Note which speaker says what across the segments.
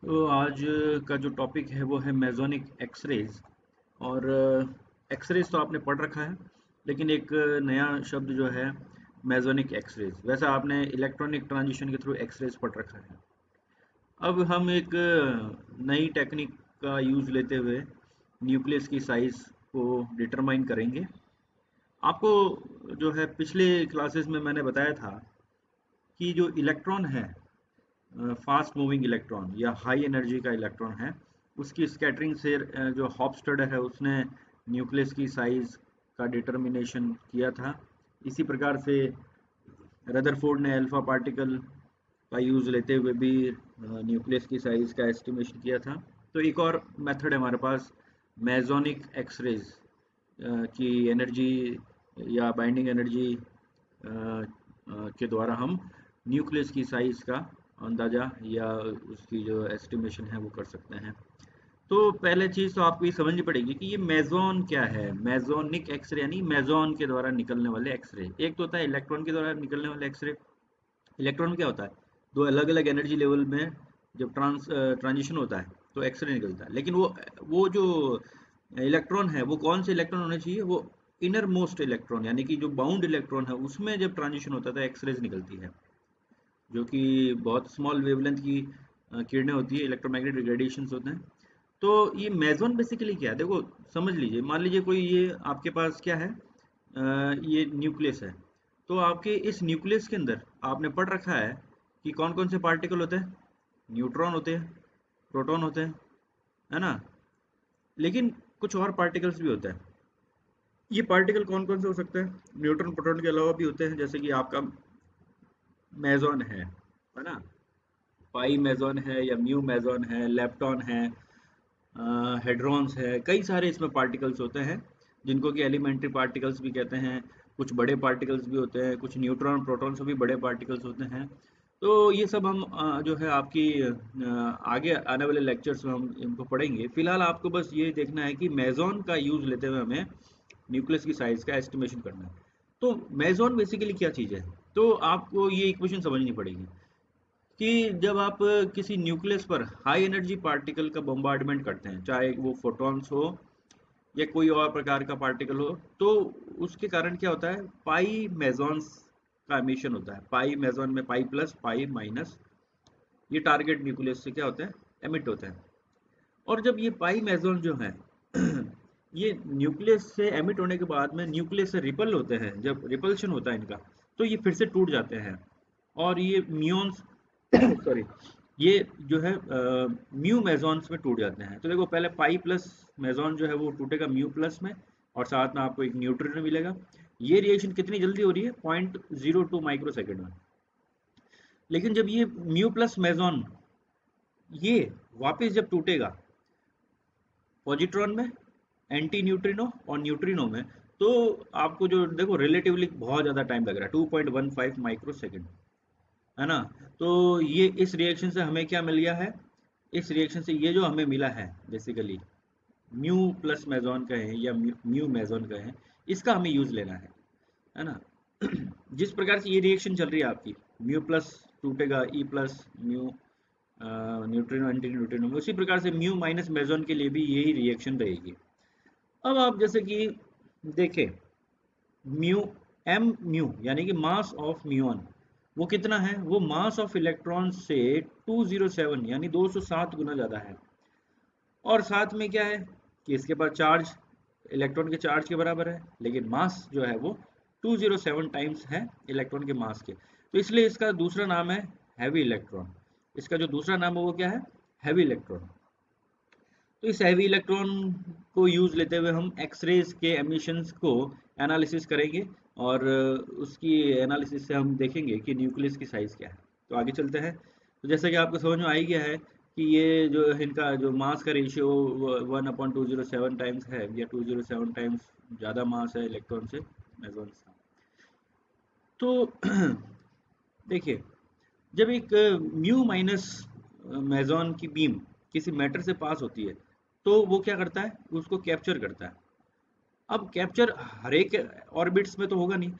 Speaker 1: तो आज का जो टॉपिक है वो है मेसोनिक एक्सरेज। और एक्सरेज तो आपने पढ़ रखा है, लेकिन एक नया शब्द जो है मेसोनिक एक्सरेज। वैसे आपने इलेक्ट्रॉनिक ट्रांजिशन के थ्रू एक्सरेज पढ़ रखा है। अब हम एक नई टेक्निक का यूज़ लेते हुए न्यूक्लियस की साइज को डिटरमाइन करेंगे। आपको जो है पिछले क्लासेस में मैंने बताया था कि जो इलेक्ट्रॉन है, फास्ट मूविंग इलेक्ट्रॉन या हाई एनर्जी का इलेक्ट्रॉन है, उसकी स्कैटरिंग से जो हॉपस्टड है उसने न्यूक्लियस की साइज का डिटर्मिनेशन किया था। इसी प्रकार से रदरफोर्ड ने अल्फा पार्टिकल का यूज़ लेते हुए भी न्यूक्लियस की साइज का एस्टिमेशन किया था। तो एक और मेथड है हमारे पास, मेसोनिक एक्सरेज की एनर्जी या बाइंडिंग एनर्जी के द्वारा हम न्यूक्लियस की साइज का अंदाज़ा या उसकी जो एस्टिमेशन है वो कर सकते हैं। तो पहले चीज़ तो आपको ये समझनी पड़ेगी कि ये मेसोन क्या है। मेसोनिक एक्सरे यानी मेसोन के द्वारा निकलने वाले एक्सरे। एक तो होता है इलेक्ट्रॉन के द्वारा निकलने वाले एक्सरे। इलेक्ट्रॉन क्या होता है, दो अलग अलग एनर्जी लेवल में जब ट्रांजिशन होता है तो एक्सरे निकलता है। लेकिन वो जो इलेक्ट्रॉन है वो कौन से इलेक्ट्रॉन होने चाहिए, वो इनर मोस्ट इलेक्ट्रॉन यानी कि जो बाउंड इलेक्ट्रॉन है उसमें जब ट्रांजिशन होता है तो एक्सरेज निकलती है, जो कि बहुत स्मॉल वेवलेंथ की किरणें होती है, इलेक्ट्रोमैग्नेटिक रेडिएशंस होते हैं। तो ये मेसोन बेसिकली क्या है, देखो समझ लीजिए, मान लीजिए कोई ये आपके पास क्या है, ये न्यूक्लियस है। तो आपके इस न्यूक्लियस के अंदर आपने पढ़ रखा है कि कौन कौन से पार्टिकल होते हैं। न्यूट्रॉन होते हैं, प्रोटॉन होते हैं, है ना। लेकिन कुछ और पार्टिकल्स भी होते हैं। ये पार्टिकल कौन कौन से हो सकते हैं, न्यूट्रॉन प्रोटॉन के अलावा भी होते हैं, जैसे कि आपका मेसोन है ना। पाई मेसोन है या म्यू मेसोन है, लेप्टॉन है, हेड्रॉन्स है, कई सारे इसमें पार्टिकल्स होते हैं जिनको कि एलिमेंट्री पार्टिकल्स भी कहते हैं। कुछ बड़े पार्टिकल्स भी होते हैं, कुछ न्यूट्रॉन प्रोटॉन से भी बड़े पार्टिकल्स होते हैं। तो ये सब हम जो है आपकी आगे आने वाले लेक्चर्स में हम इनको पढ़ेंगे। फिलहाल आपको बस ये देखना है कि मेसोन का यूज़ लेते हुए हमें न्यूक्लियस की साइज का एस्टिमेशन करना है। तो मेसोन बेसिकली क्या चीज़ है, तो आपको ये इक्वेशन समझनी पड़ेगी कि जब आप किसी न्यूक्लियस पर हाई एनर्जी पार्टिकल का बम्बार्डमेंट करते हैं, चाहे वो फोटॉन्स हो या कोई और प्रकार का पार्टिकल हो, तो उसके कारण क्या होता है, पाई मेसॉन्स का एमिशन होता है। पाई मेसॉन में पाई प्लस पाई माइनस, ये टारगेट न्यूक्लियस से क्या होता है, एमिट होता है। और जब ये पाई मेसॉन जो है ये न्यूक्लियस से एमिट होने के बाद में न्यूक्लियस से रिपल होते हैं, जब रिपल्शन होता है इनका, तो ये फिर से टूट जाते हैं और ये म्यून्स सॉरी, ये जो है म्यू मेसॉन्स में टूट जाते हैं। तो देखो पहले पाई प्लस मेसॉन जो है वो टूटेगा म्यू प्लस में, और साथ में आपको एक न्यूट्रॉन मिलेगा। ये रिएक्शन कितनी जल्दी हो रही है, 0.02 माइक्रो सेकेंड में। लेकिन जब ये म्यू प्लस मेसॉन ये वापस जब टूटेगा पॉजिट्रॉन में, एंटी न्यूट्रिनो और न्यूट्रिनो में, तो आपको जो देखो रिलेटिवली बहुत ज़्यादा टाइम लग रहा है, 2.15 माइक्रो सेकेंड, है ना। तो ये इस रिएक्शन से हमें क्या मिल गया है, इस रिएक्शन से ये जो हमें मिला है बेसिकली म्यू प्लस मेसॉन कहें या म्यू मेसॉन कहें, इसका हमें यूज़ लेना है ना। जिस प्रकार से ये रिएक्शन चल रही है आपकी, म्यू प्लस टूटेगा E plus mu neutrino anti neutrino में, उसी प्रकार से म्यू माइनस मेसॉन के लिए भी यही रिएक्शन रहेगी। अब आप जैसे कि देखें, म्यू एम म्यू यानी कि मास ऑफ म्यून वो कितना है, वो मास ऑफ इलेक्ट्रॉन से 207 यानी 207 गुना ज़्यादा है। और साथ में क्या है कि इसके पास चार्ज इलेक्ट्रॉन के चार्ज के बराबर है, लेकिन मास जो है वो 207 टाइम्स है इलेक्ट्रॉन के मास के। तो इसलिए इसका दूसरा नाम है हैवी इलेक्ट्रॉन। इसका जो दूसरा नाम है वो क्या है, हैवी इलेक्ट्रॉन। तो इस हैवी इलेक्ट्रॉन को यूज लेते हुए हम एक्सरेज के एमिशंस को एनालिसिस करेंगे, और उसकी एनालिसिस से हम देखेंगे कि न्यूक्लियस की साइज क्या है। तो आगे चलते हैं। तो जैसा कि आपको समझ में आ ही गया है कि ये जो इनका जो मास का रेशियो 1/207 टाइम्स है, या 207 टाइम्स ज़्यादा मास है इलेक्ट्रॉन से मेसॉन से। तो देखिए, जब एक म्यू माइनस मेसॉन की बीम किसी मैटर से पास होती है, तो वो क्या करता है, उसको कैप्चर करता है। अब कैप्चर हर एक ऑर्बिट्स में तो होगा नहीं,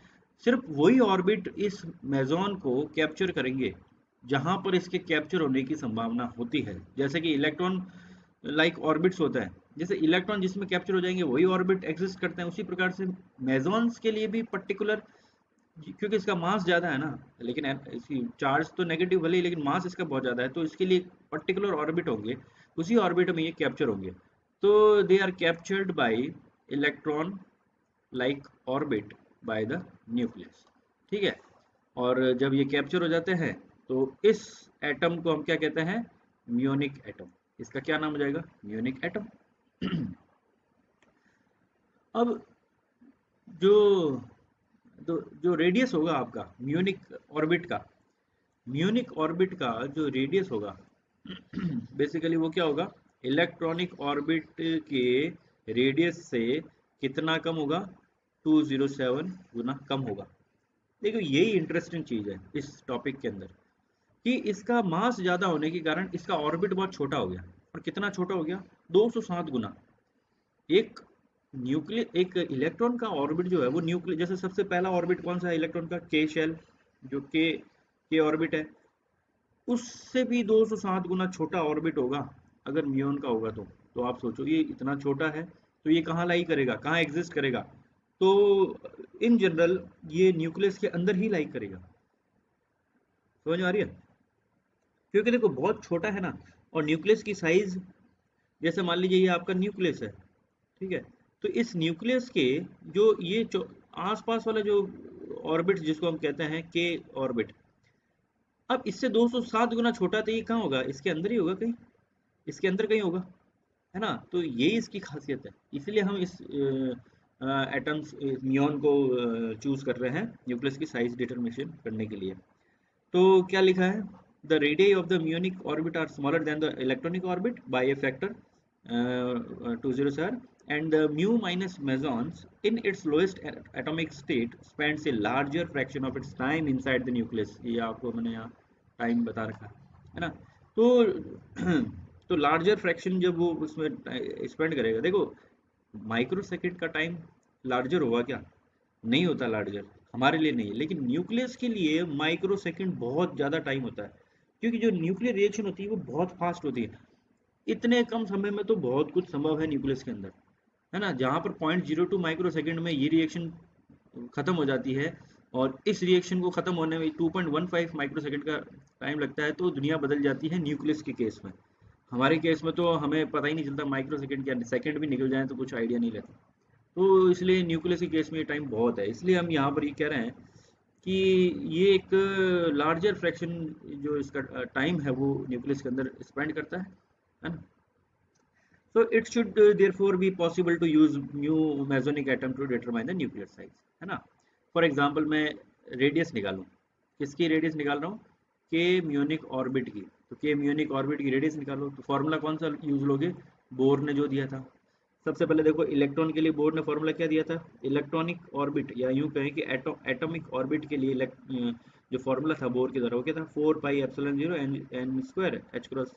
Speaker 1: सिर्फ वही ऑर्बिट इस मेसॉन को कैप्चर करेंगे जहां पर इसके कैप्चर होने की संभावना होती है। जैसे कि इलेक्ट्रॉन लाइक ऑर्बिट्स होता है, जैसे इलेक्ट्रॉन जिसमें कैप्चर हो जाएंगे वही ऑर्बिट एग्जिस्ट करते हैं, उसी प्रकार से मेसॉन्स के लिए भी पर्टिकुलर, क्योंकि इसका मास ज़्यादा है ना, लेकिन इसकी चार्ज तो नेगेटिव भले ही, लेकिन मास इसका बहुत ज़्यादा है, तो इसके लिए पर्टिकुलर ऑर्बिट होंगे, उसी ऑर्बिट में ये कैप्चर होंगे। तो they are captured by electron like orbit by the nucleus, ठीक है। और जब ये कैप्चर हो जाते हैं तो इस एटम को हम क्या कहते हैं, म्यूनिक एटम। इसका क्या नाम हो जाएगा, म्यूनिक एटम। अब जो जो रेडियस होगा आपका म्यूनिक ऑर्बिट का, म्यूनिक ऑर्बिट का जो रेडियस होगा बेसिकली वो क्या होगा, इलेक्ट्रॉनिक ऑर्बिट के रेडियस से कितना कम होगा, 207 गुना कम होगा। देखो यही इंटरेस्टिंग चीज है इस टॉपिक के अंदर, कि इसका मास ज्यादा होने के कारण इसका ऑर्बिट बहुत छोटा हो गया। और कितना छोटा हो गया, 207 गुना। एक न्यूक्लियर, एक इलेक्ट्रॉन का ऑर्बिट जो है वो न्यूक्लियर, जैसे सबसे पहला ऑर्बिट कौन सा है इलेक्ट्रॉन का, के शेल, जो के ऑर्बिट है, उससे भी 207 गुना छोटा ऑर्बिट होगा अगर म्यून का होगा तो आप सोचो ये इतना छोटा है, तो ये कहाँ लाई करेगा, कहाँ एग्जिस्ट करेगा, तो इन जनरल ये न्यूक्लियस के अंदर ही लाई करेगा। समझ में आ रही है, क्योंकि देखो बहुत छोटा है ना, और न्यूक्लियस की साइज, जैसे मान लीजिए ये आपका न्यूक्लियस है, ठीक है, तो इस न्यूक्लियस के जो ये आसपास वाला जो ऑर्बिट जिसको हम कहते हैं के ऑर्बिट, अब इससे 207 गुना छोटा, तो ये कहाँ होगा, इसके अंदर ही होगा कहीं, इसके अंदर कहीं होगा, है ना। तो यही इसकी खासियत है, इसलिए हम इस एटम्स म्यून को चूज कर रहे हैं न्यूक्लियस की साइज डिटरमिनेशन करने के लिए। तो क्या लिखा है, the radius of the muonic orbit are smaller than the electronic orbit by a factor 207, and the mu minus mesons in its lowest atomic state spends a larger fraction of its time inside the nucleus। ये आपको मैंने यहाँ time बता रखा है ना। तो तो लार्जर फ्रैक्शन जब वो उसमें स्पेंड करेगा, देखो माइक्रो सेकेंड का टाइम लार्जर होगा क्या, नहीं होता लार्जर, हमारे लिए नहीं है, लेकिन न्यूक्लियस के लिए माइक्रो सेकेंड बहुत ज़्यादा टाइम होता है, क्योंकि जो न्यूक्लियर रिएक्शन होती है वो बहुत फास्ट होती है। इतने कम समय में तो बहुत कुछ संभव है न्यूक्लियस के अंदर, है ना। जहाँ पर 0.02 माइक्रो सेकेंड में ये रिएक्शन खत्म हो जाती है, और इस रिएक्शन को खत्म होने में 2.15 माइक्रो सेकेंड का टाइम लगता है, तो दुनिया बदल जाती है न्यूक्लियस के केस में। हमारे केस में तो हमें पता ही नहीं चलता माइक्रो सेकेंड क्या, सेकेंड भी निकल जाए तो कुछ आइडिया नहीं रहता। तो इसलिए न्यूक्लियस के केस में ये टाइम बहुत है, इसलिए हम यहाँ पर ये कह रहे हैं कि ये एक लार्जर फ्रैक्शन जो इसका टाइम है वो न्यूक्लियस के अंदर स्पेंड करता है ना। So it should therefore be possible to use mu mesonic atom to determine the nuclear size, है ना। फॉर एग्जाम्पल मैं रेडियस निकालूं, किसकी रेडियस निकाल रहा हूँ, के म्यूनिक ऑर्बिट की, तो के म्यूनिक ऑर्बिट की रेडियस निकालो, तो फॉर्मूला कौन सा यूज लोगे, बोर ने जो दिया था। सबसे पहले देखो इलेक्ट्रॉन के लिए बोर ने फॉर्मूला क्या दिया था, इलेक्ट्रॉनिक ऑर्बिट, या यूं कहें कि एटॉमिक ऑर्बिट के लिए जो फॉर्मूला था बोर के द्वारा वो क्या था, 4πε0 n square h cross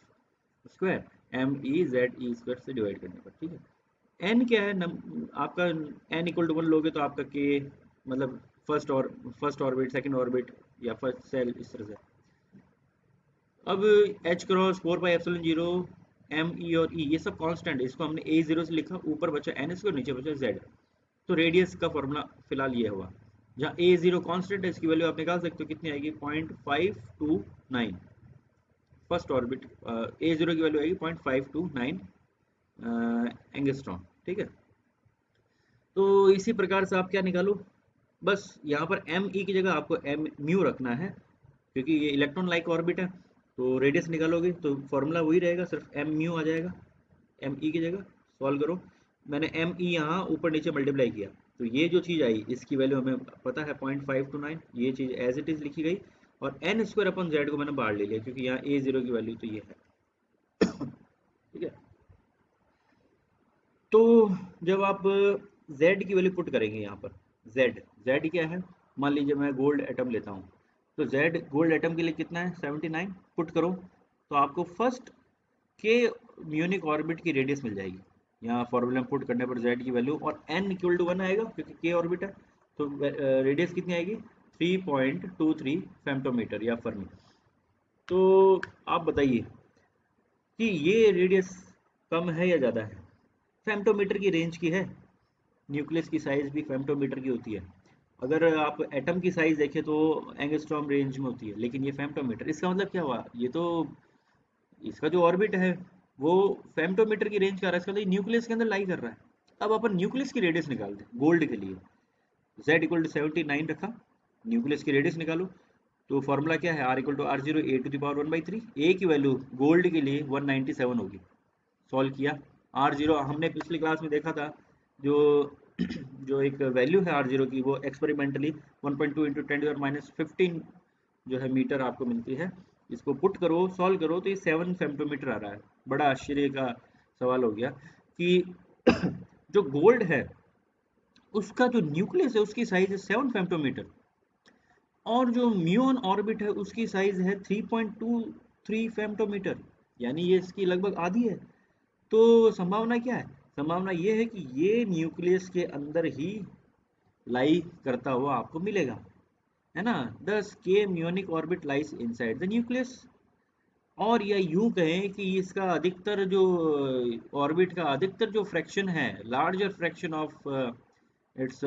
Speaker 1: square M E Z E square से डिवाइड करने पर, ठीक है। एन क्या है, आपका एन इक्वल टू 1 लोगे तो आपका के मतलब फर्स्ट ऑर्बिट, सेकंड ऑर्बिट या फर्स्ट सेल, इस तरह से। अब एच क्रॉस 4πε0 एम ई और ई ये सब कांस्टेंट है, इसको हमने ए जीरो से लिखा, ऊपर बचा एन स्क्वायर, नीचे बचा जेड। तो रेडियस का फॉर्मूला फिलहाल ये हुआ, जहाँ ए जीरो कॉन्स्टेंट है, इसकी वैल्यू आप निकाल सकते हो, कितनी आएगी 0.529, फर्स्ट ऑर्बिट ए जीरो की वैल्यू आएगी 0.529 एंगस्ट्रॉम, ठीक है। तो इसी प्रकार से आप क्या निकालो, बस यहाँ पर एम ई की जगह आपको एम म्यू रखना है, क्योंकि ये इलेक्ट्रॉन लाइक ऑर्बिट है, तो रेडियस निकालोगे तो फॉर्मूला वही रहेगा, सिर्फ एम म्यू आ जाएगा एम ई की जगह। सॉल्व करो, मैंने एम ई यहाँ ऊपर नीचे मल्टीप्लाई किया, तो ये जो चीज़ आई इसकी वैल्यू हमें पता है 0.529, ये चीज़ एज इट इज़ लिखी गई, और एन स्क्वायर अपन जेड को मैंने बाहर ले लिया, क्योंकि यहाँ ए जीरो की वैल्यू तो ये है, ठीक है। तो जब आप z की वैल्यू पुट करेंगे यहाँ पर, z क्या है, मान लीजिए मैं गोल्ड एटम लेता हूँ, तो z गोल्ड एटम के लिए कितना है 79, पुट करो तो आपको फर्स्ट के म्यूनिक ऑर्बिट की रेडियस मिल जाएगी। यहाँ फॉर्मूला में पुट करने पर z की वैल्यू, और n इक्वल टू 1 आएगा क्योंकि k ऑर्बिट है, तो रेडियस कितनी आएगी 3.23 फेम्टोमीटर या फर्मी। तो आप बताइए कि ये रेडियस कम है या ज़्यादा है? फेम्टोमीटर की रेंज की है। न्यूक्लियस की साइज भी फेम्टोमीटर की होती है। अगर आप एटम की साइज देखें तो एंगस्ट्रॉम रेंज में होती है, लेकिन ये फेम्टोमीटर, इसका मतलब क्या हुआ? ये तो इसका जो ऑर्बिट है वो फेम्टोमीटर की रेंज का आ रहा है, इसका मतलब न्यूक्लियस के अंदर लाई कर रहा है। अब अपन न्यूक्लियस की रेडियस निकालते हैं गोल्ड के लिए। Z इक्वल टू 79 रखा, न्यूक्लियस की रेडियस निकालो। तो फॉर्मूला क्या है? R equal to R0 a to the power 1/3। A की वैल्यू गोल्ड के लिए 197 होगी। सॉल्व किया। R0 हमने पिछली क्लास में देखा था, जो जो एक वैल्यू है R0 की, वो एक्सपेरिमेंटली 1.2 इंटू 10⁻15 जो है मीटर आपको मिलती है। इसको पुट करो, सॉल्व करो, तो ये 7 फेम्टोमीटर आ रहा है। बड़ा आश्चर्य का सवाल हो गया कि जो गोल्ड है उसका जो न्यूक्लियस है उसकी साइज है 7 फेम्टोमीटर, और जो म्यूऑन ऑर्बिट है उसकी साइज है 3.23 फेम्टोमीटर, यानी ये इसकी लगभग आधी है। तो संभावना क्या है? संभावना ये है कि ये न्यूक्लियस के अंदर ही लाई करता हुआ आपको मिलेगा, है ना? दस के Munich orbit lies inside the nucleus. और या यूं कहें कि इसका अधिकतर जो ऑर्बिट का अधिकतर जो फ्रैक्शन है, larger fraction of its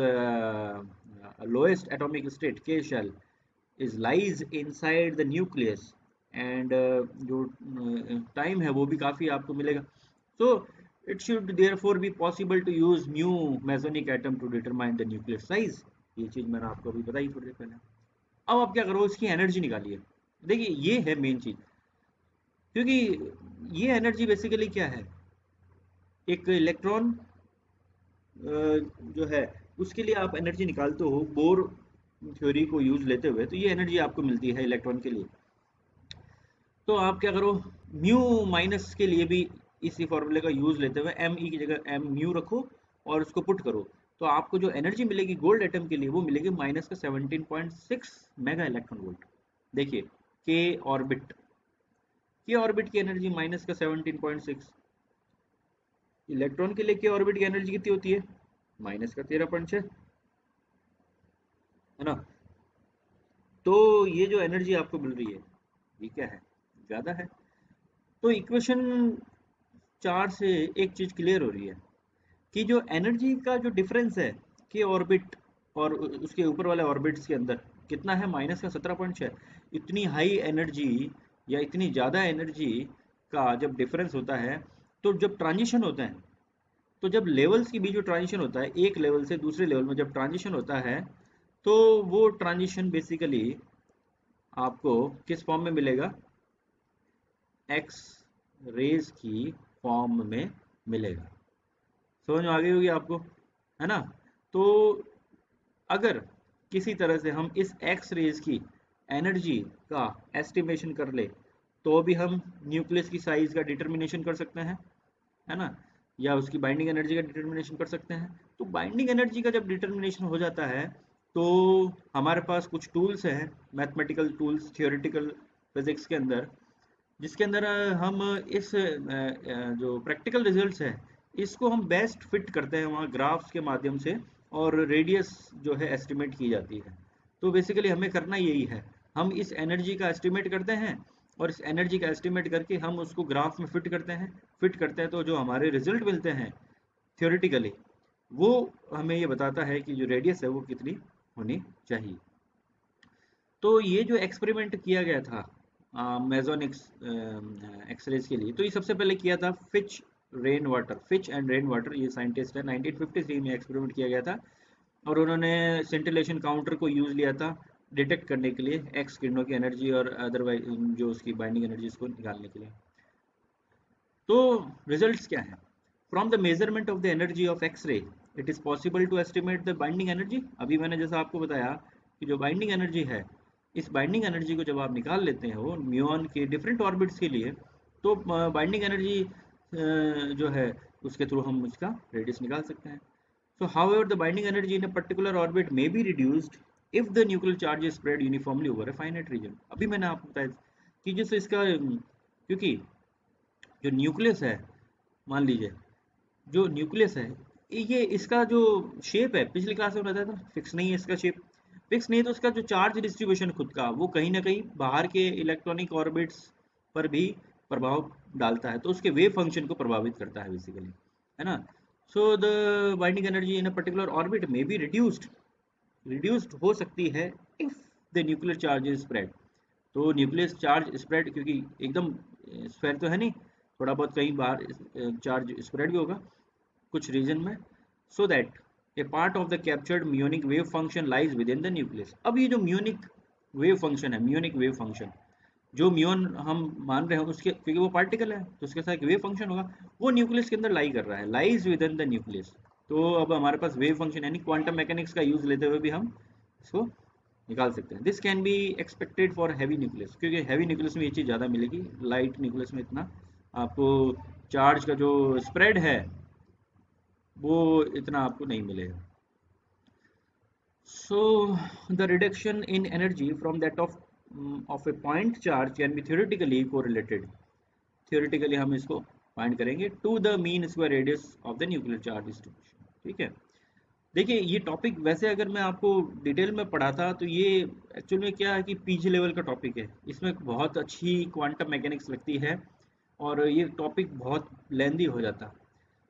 Speaker 1: lowest atomic state के shell is lies inside the nucleus, and जो टाइम है वो भी काफ़ी आपको मिलेगा। So it should therefore be possible to use mu mesonic atom to determine the nuclear size. ये चीज़ मैंने आपको अभी बताई थोड़ी देर पहले। अब आप क्या करो, इसकी एनर्जी निकालिए। देखिए ये है मेन चीज़, क्योंकि ये एनर्जी बेसिकली क्या है? एक इलेक्ट्रॉन जो है उसके लिए आप एनर्जी निकालते हो बोर थ्योरी को यूज लेते हुए, तो ये एनर्जी आपको मिलती है इलेक्ट्रॉन के लिए। तो आप क्या करो, म्यू माइनस के लिए भी इसी फॉर्मूले का यूज लेते हुए एम ई की जगह एम म्यू रखो और उसको पुट करो। तो आपको जो एनर्जी मिलेगी गोल्ड एटम के लिए वो मिलेगी माइनस का 17.6 मेगा इलेक्ट्रॉन वोल्ट। देखिए के ऑर्बिट, के ऑर्बिट की एनर्जी माइनस का 17.6, इलेक्ट्रॉन के लिए के ऑर्बिट की एनर्जी कितनी होती है? माइनस का 13.6, है ना? तो ये जो एनर्जी आपको मिल रही है ये क्या है? ज़्यादा है। तो इक्वेशन 4 से एक चीज़ क्लियर हो रही है कि जो एनर्जी का जो डिफरेंस है के ऑर्बिट और उसके ऊपर वाले ऑर्बिट्स के अंदर कितना है? माइनस का 17.6। इतनी हाई एनर्जी या इतनी ज़्यादा एनर्जी का जब डिफरेंस होता है, तो जब ट्रांजिशन होता है, तो जब लेवल्स के बीच जो ट्रांजिशन होता है, एक लेवल से दूसरे लेवल में जब ट्रांजिशन होता है, तो वो ट्रांजिशन बेसिकली आपको किस फॉर्म में मिलेगा? एक्स रेज की फॉर्म में मिलेगा। समझ में आ गई होगी आपको, है ना? तो अगर किसी तरह से हम इस एक्स रेज की एनर्जी का एस्टिमेशन कर ले, तो भी हम न्यूक्लियस की साइज का डिटर्मिनेशन कर सकते हैं, है ना? या उसकी बाइंडिंग एनर्जी का डिटर्मिनेशन कर सकते हैं। तो बाइंडिंग एनर्जी का जब डिटर्मिनेशन हो जाता है, तो हमारे पास कुछ टूल्स हैं, मैथमेटिकल टूल्स, थियोरेटिकल फिजिक्स के अंदर, जिसके अंदर हम इस जो प्रैक्टिकल रिजल्ट्स है इसको हम बेस्ट फिट करते हैं वहाँ ग्राफ्स के माध्यम से, और रेडियस जो है एस्टिमेट की जाती है। तो बेसिकली हमें करना यही है, हम इस एनर्जी का एस्टिमेट करते हैं, और इस एनर्जी का एस्टिमेट करके हम उसको ग्राफ में फिट करते हैं, तो जो हमारे रिजल्ट मिलते हैं थियोरेटिकली, वो हमें ये बताता है कि जो रेडियस है वो कितनी होनी चाहिए। तो ये जो एक्सपेरिमेंट किया गया था मेसोनिक्स एक्सरेज के लिए, तो ये सबसे पहले किया था फिच एंड रेन वाटर, ये साइंटिस्ट है, 1953 में एक्सपेरिमेंट किया गया था। और उन्होंने सेंटिलेशन काउंटर को यूज़ लिया था डिटेक्ट करने के लिए एक्स किरणों की एनर्जी और अदरवाइज जो उसकी बाइंडिंग एनर्जी उसको निकालने के लिए। तो रिजल्ट्स क्या है? From the measurement of the energy of X ray it is possible to estimate the binding energy. अभी मैंने जैसा आपको बताया कि जो बाइंडिंग एनर्जी है, इस बाइंडिंग एनर्जी को जब आप निकाल लेते हो म्यूऑन के डिफरेंट ऑर्बिट्स के लिए, तो बाइंडिंग एनर्जी जो है उसके थ्रू हम उसका रेडियस निकाल सकते हैं। So, however, the binding energy in a particular orbit may be reduced if the nuclear charge is spread uniformly over a finite region. अभी मैंने आपको बताया कि जैसे इसका क्योंकि जो न्यूक्लियस है, मान लीजिए जो न्यूक्लियस है, ये इसका जो शेप है, पिछली क्लास में बताया था, फिक्स नहीं है इसका शेप। फिक्स नहीं है तो उसका जो चार्ज डिस्ट्रीब्यूशन खुद का वो कहीं ना कहीं बाहर के इलेक्ट्रॉनिक ऑर्बिट्स पर भी प्रभाव डालता है, तो उसके वेव फंक्शन को प्रभावित करता है बेसिकली, है ना। So the binding energy in a particular orbit में बी रिड्यूस्ड हो सकती है if the nuclear charge is spread. तो न्यूक्लियस चार्ज स्प्रेड, क्योंकि एकदम स्फेयर तो है नहीं, थोड़ा बहुत कहीं बाहर चार्ज स्प्रेड भी होगा कुछ रीजन में, so that A part of the captured Munich wave function lies with in the nucleus. अब ये जो म्यूनिक वेव फंक्शन है, म्यूनिक वेव फंक्शन, जो म्यून हम मान रहे हैं उसके, क्योंकि वो पार्टिकल है तो उसके साथ वेव फंक्शन होगा, वो न्यूक्लियस के अंदर लाई कर रहा है, lies with in the nucleus. तो अब हमारे पास वेव फंक्शन यानी क्वांटम मैकेनिक्स का यूज लेते हुए भी हम इसको निकाल सकते हैं। This can be expected for heavy nucleus, क्योंकि हैवी न्यूक्लियस में ये चीज़ ज़्यादा मिलेगी, लाइट न्यूक्लियस में इतना आपको चार्ज का जो स्प्रेड है वो इतना आपको नहीं मिलेगा। So the reduction in energy from that of a point charge can be theoretically correlated. Theoretically हम इसको फाइंड करेंगे to the mean square radius of the nuclear charge distribution। ठीक है, देखिए ये टॉपिक वैसे अगर मैं आपको डिटेल में पढ़ाता तो ये एक्चुअल में क्या है कि पीजी लेवल का टॉपिक है, इसमें बहुत अच्छी क्वांटम मैकेनिक्स लगती है और ये टॉपिक बहुत लेंदी हो जाता।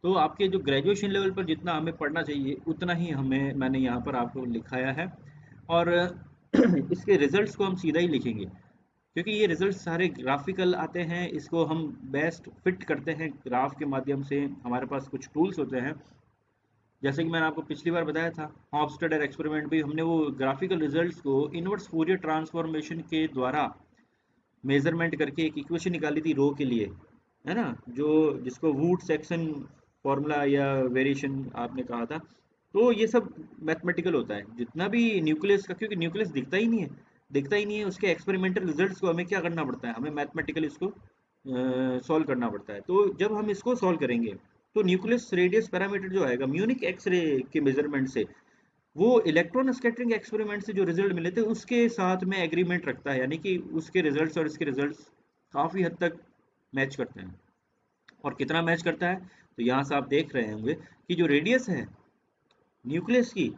Speaker 1: तो आपके जो ग्रेजुएशन लेवल पर जितना हमें पढ़ना चाहिए उतना ही हमें मैंने यहाँ पर आपको लिखाया है, और इसके रिजल्ट्स को हम सीधा ही लिखेंगे, क्योंकि ये रिजल्ट सारे ग्राफिकल आते हैं, इसको हम बेस्ट फिट करते हैं ग्राफ के माध्यम से। हमारे पास कुछ टूल्स होते हैं, जैसे कि मैंने आपको पिछली बार बताया था हॉफस्टाडर एक्सपेरिमेंट भी हमने वो ग्राफिकल रिजल्ट्स को इनवर्स फूरियर ट्रांसफॉर्मेशन के द्वारा मेजरमेंट करके एक इक्वेशन निकाली थी रो के लिए, है ना, जो जिसको वुड सेक्शन फॉर्मूला या वेरिएशन आपने कहा था। तो ये सब मैथमेटिकल होता है जितना भी न्यूक्लियस का, क्योंकि न्यूक्लियस दिखता ही नहीं है, उसके एक्सपेरिमेंटल रिजल्ट्स को हमें क्या करना पड़ता है, हमें मैथमेटिकल इसको सॉल्व करना पड़ता है। तो जब हम इसको सॉल्व करेंगे तो न्यूक्लियस रेडियस पैरामीटर जो आएगा म्यूनिक एक्सरे के मेजरमेंट से, वो इलेक्ट्रॉन स्कैटरिंग एक्सपेरिमेंट से जो रिजल्ट मिले थे उसके साथ में एग्रीमेंट रखता है, यानी कि उसके रिजल्ट्स और इसके रिजल्ट्स काफ़ी हद तक मैच करते हैं। और कितना मैच करता है, तो यहाँ से आप देख रहे होंगे कि जो रेडियस है न्यूक्लियस की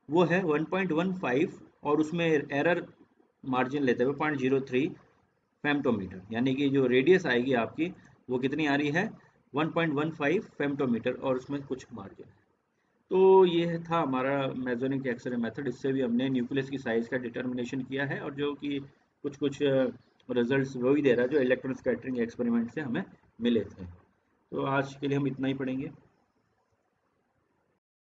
Speaker 1: वो है 1.15, और उसमें एरर मार्जिन लेते हुए 0.03 फेम्टोमीटर, यानी कि जो रेडियस आएगी आपकी वो कितनी आ रही है 1.15 फेम्टोमीटर, और उसमें कुछ मार्जिन है। तो ये था हमारा मेसोनिक एक्सरे मेथड, इससे भी हमने न्यूक्लियस की साइज का डिटर्मिनेशन किया है, और जो कि कुछ कुछ रिजल्ट्स वो ही दे रहा है जो इलेक्ट्रॉन स्कैटरिंग एक्सपेरिमेंट से हमें मिले थे। तो आज के लिए हम इतना ही पढ़ेंगे।